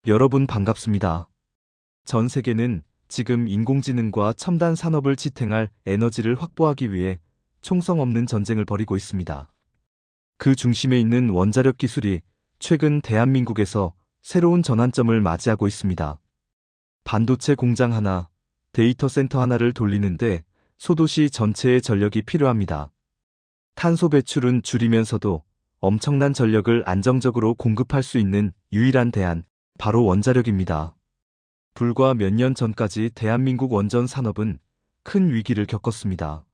여러분 반갑습니다. 전 세계는 지금 인공지능과 첨단 산업을 지탱할 에너지를 확보하기 위해 총성 없는 전쟁을 벌이고 있습니다. 그 중심에 있는 원자력 기술이 최근 대한민국에서 새로운 전환점을 맞이하고 있습니다. 반도체 공장 하나, 데이터 센터 하나를 돌리는데 소도시 전체의 전력이 필요합니다. 탄소 배출은 줄이면서도 엄청난 전력을 안정적으로 공급할 수 있는 유일한 대안, 바로 원자력입니다. 불과 몇 년 전까지 대한민국 원전 산업은 큰 위기를 겪었습니다.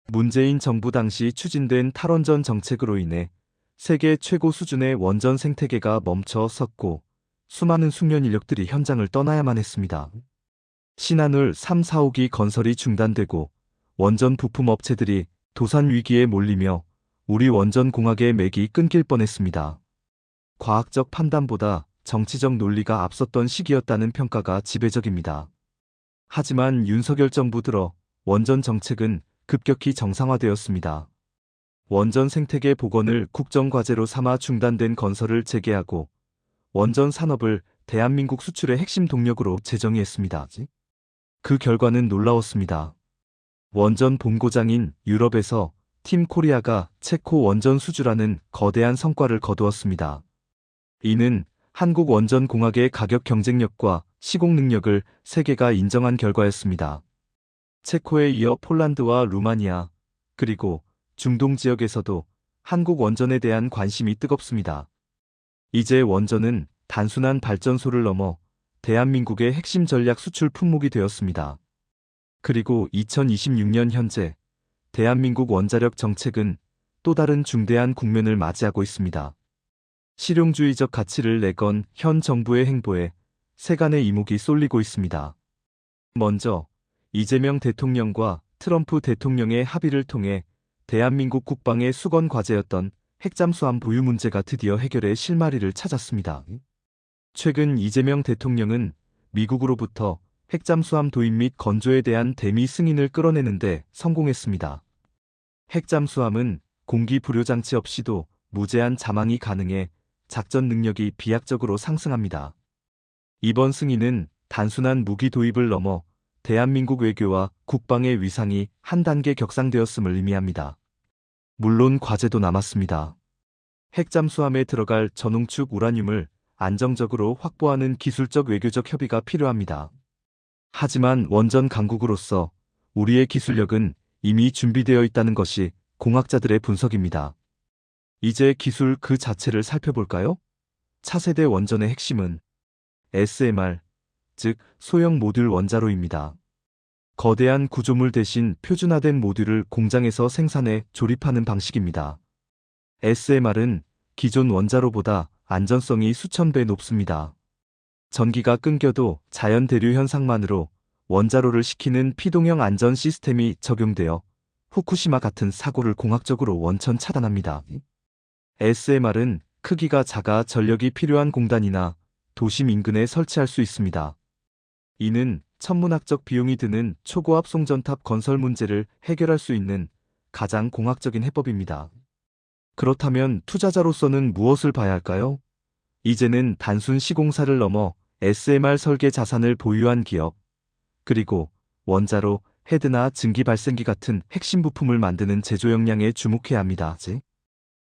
문재인 정부 당시 추진된 탈원전 정책으로 인해 세계 최고 수준의 원전 생태계가 멈춰 섰고 수많은 숙련 인력들이 현장을 떠나야만 했습니다. 신한울 3, 4호기 건설이 중단되고 원전 부품 업체들이 도산 위기에 몰리며 우리 원전 공학의 맥이 끊길 뻔했습니다. 과학적 판단보다 정치적 논리가 앞섰던 시기였다는 평가가 지배적입니다. 하지만 윤석열 정부 들어 원전 정책은 급격히 정상화되었습니다. 원전 생태계 복원을 국정과제로 삼아 중단된 건설을 재개하고 원전 산업을 대한민국 수출의 핵심 동력으로 재정의했습니다. 그 결과는 놀라웠습니다. 원전 본고장인 유럽에서 팀 코리아가 체코 원전 수주라는 거대한 성과를 거두었습니다. 이는 한국 원전 공학의 가격 경쟁력과 시공 능력을 세계가 인정한 결과였습니다. 체코에 이어 폴란드와 루마니아, 그리고 중동 지역에서도 한국 원전에 대한 관심이 뜨겁습니다. 이제 원전은 단순한 발전소를 넘어 대한민국의 핵심 전략 수출 품목이 되었습니다. 그리고 2026년 현재 대한민국 원자력 정책은 또 다른 중대한 국면을 맞이하고 있습니다. 실용주의적 가치를 내건 현 정부의 행보에 세간의 이목이 쏠리고 있습니다. 먼저 이재명 대통령과 트럼프 대통령의 합의를 통해 대한민국 국방의 수건 과제였던 핵잠수함 보유 문제가 드디어 해결의 실마리를 찾았습니다. 최근 이재명 대통령은 미국으로부터 핵잠수함 도입 및 건조에 대한 대미 승인을 끌어내는데 성공했습니다. 핵잠수함은 공기 불요 장치 없이도 무제한 자망이 가능해 작전 능력이 비약적으로 상승합니다. 이번 승인은 단순한 무기 도입을 넘어 대한민국 외교와 국방의 위상이 한 단계 격상되었음을 의미합니다. 물론 과제도 남았습니다. 핵잠수함에 들어갈 전홍축 우라늄을 안정적으로 확보하는 기술적 외교적 협의가 필요합니다. 하지만 원전 강국으로서 우리의 기술력은 이미 준비되어 있다는 것이 공학자들의 분석입니다. 이제 기술 그 자체를 살펴볼까요? 차세대 원전의 핵심은 SMR, 즉 소형 모듈 원자로입니다. 거대한 구조물 대신 표준화된 모듈을 공장에서 생산해 조립하는 방식입니다. SMR은 기존 원자로보다 안전성이 수천 배 높습니다. 전기가 끊겨도 자연 대류 현상만으로 원자로를 식히는 피동형 안전 시스템이 적용되어 후쿠시마 같은 사고를 공학적으로 원천 차단합니다. SMR은 크기가 작아 전력이 필요한 공단이나 도심 인근에 설치할 수 있습니다. 이는 천문학적 비용이 드는 초고압 송전탑 건설 문제를 해결할 수 있는 가장 공학적인 해법입니다. 그렇다면 투자자로서는 무엇을 봐야 할까요? 이제는 단순 시공사를 넘어 SMR 설계 자산을 보유한 기업, 그리고 원자로, 헤드나 증기 발생기 같은 핵심 부품을 만드는 제조 역량에 주목해야 합니다.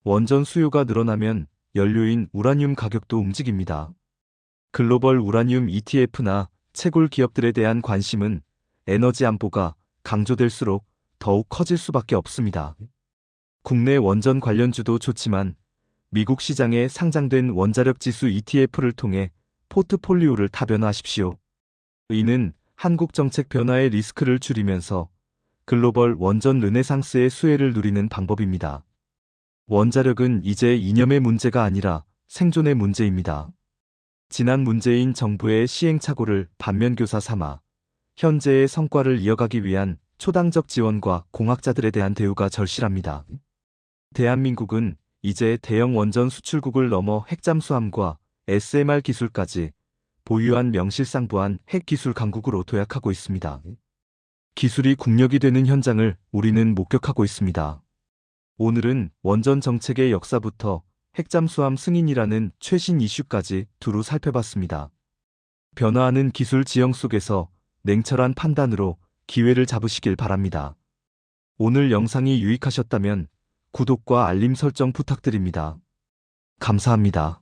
원전 수요가 늘어나면 연료인 우라늄 가격도 움직입니다. 글로벌 우라늄 ETF나 채굴 기업들에 대한 관심은 에너지 안보가 강조될수록 더욱 커질 수밖에 없습니다. 국내 원전 관련주도 좋지만 미국 시장에 상장된 원자력 지수 ETF를 통해 포트폴리오를 다변화하십시오. 이는 한국 정책 변화의 리스크를 줄이면서 글로벌 원전 르네상스의 수혜를 누리는 방법입니다. 원자력은 이제 이념의 문제가 아니라 생존의 문제입니다. 지난 문재인 정부의 시행착오를 반면교사 삼아 현재의 성과를 이어가기 위한 초당적 지원과 공학자들에 대한 대우가 절실합니다. 대한민국은 이제 대형 원전 수출국을 넘어 핵잠수함과 SMR 기술까지 보유한 명실상부한 핵기술 강국으로 도약하고 있습니다. 기술이 국력이 되는 현장을 우리는 목격하고 있습니다. 오늘은 원전 정책의 역사부터 핵잠수함 승인이라는 최신 이슈까지 두루 살펴봤습니다. 변화하는 기술 지형 속에서 냉철한 판단으로 기회를 잡으시길 바랍니다. 오늘 영상이 유익하셨다면 구독과 알림 설정 부탁드립니다. 감사합니다.